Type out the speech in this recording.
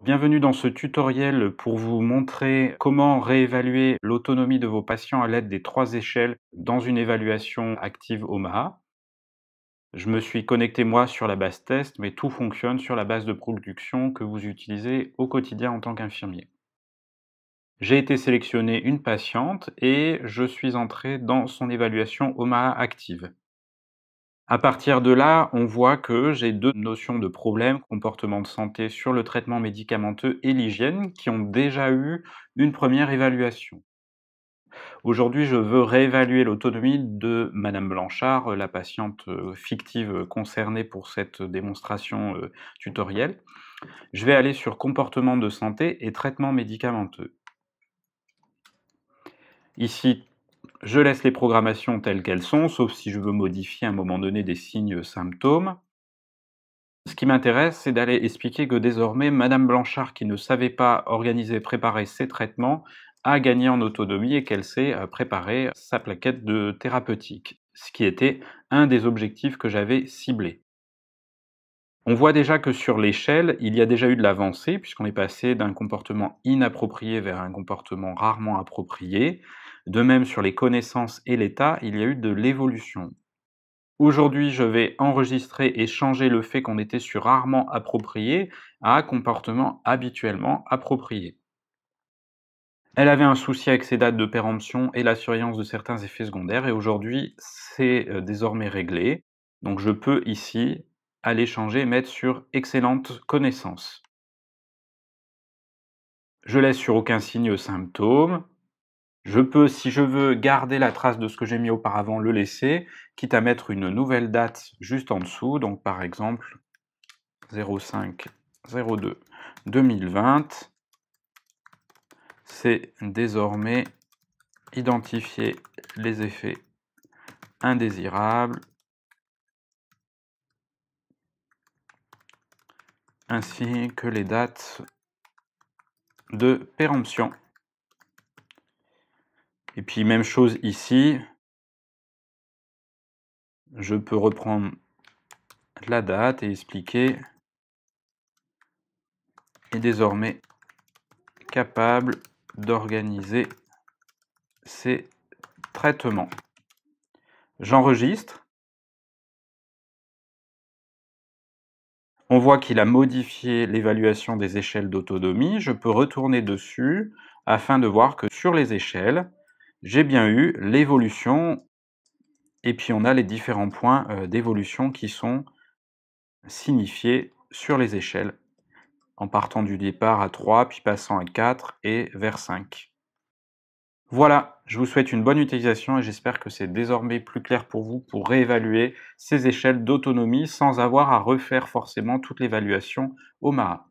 Bienvenue dans ce tutoriel pour vous montrer comment réévaluer l'autonomie de vos patients à l'aide des 3 échelles dans une évaluation active OMAHA. Je me suis connecté moi sur la base test, mais tout fonctionne sur la base de production que vous utilisez au quotidien en tant qu'infirmier. J'ai été sélectionner une patiente et je suis entré dans son évaluation OMAHA active. À partir de là, on voit que j'ai 2 notions de problème, comportement de santé sur le traitement médicamenteux et l'hygiène, qui ont déjà eu une première évaluation. Aujourd'hui, je veux réévaluer l'autonomie de madame Blanchard, la patiente, fictive, concernée pour cette démonstration, tutoriel. Je vais aller sur comportement de santé et traitement médicamenteux. Ici, je laisse les programmations telles qu'elles sont, sauf si je veux modifier à un moment donné des signes, symptômes. Ce qui m'intéresse, c'est d'aller expliquer que désormais, madame Blanchard, qui ne savait pas organiser et préparer ses traitements, a gagné en autonomie et qu'elle sait préparer sa plaquette de thérapeutique, ce qui était un des objectifs que j'avais ciblés. On voit déjà que sur l'échelle, il y a déjà eu de l'avancée, puisqu'on est passé d'un comportement inapproprié vers un comportement rarement approprié. De même, sur les connaissances et l'état, il y a eu de l'évolution. Aujourd'hui, je vais enregistrer et changer le fait qu'on était sur rarement approprié à comportement habituellement approprié. Elle avait un souci avec ses dates de péremption et la surveillance de certains effets secondaires et aujourd'hui, c'est désormais réglé. Donc je peux ici aller changer et mettre sur excellente connaissance. Je laisse sur aucun signe symptôme. Je peux, si je veux, garder la trace de ce que j'ai mis auparavant, le laisser, quitte à mettre une nouvelle date juste en dessous, donc par exemple 05-02-2020. C'est désormais identifier les effets indésirables ainsi que les dates de péremption. Et puis même chose ici, je peux reprendre la date et expliquer est désormais capable d'organiser ses traitements. J'enregistre. On voit qu'il a modifié l'évaluation des échelles d'autonomie. Je peux retourner dessus afin de voir que sur les échelles, j'ai bien eu l'évolution et puis on a les différents points d'évolution qui sont signifiés sur les échelles, en partant du départ à 3, puis passant à 4 et vers 5. Voilà, je vous souhaite une bonne utilisation et j'espère que c'est désormais plus clair pour vous pour réévaluer ces échelles d'autonomie sans avoir à refaire forcément toute l'évaluation OMAHA.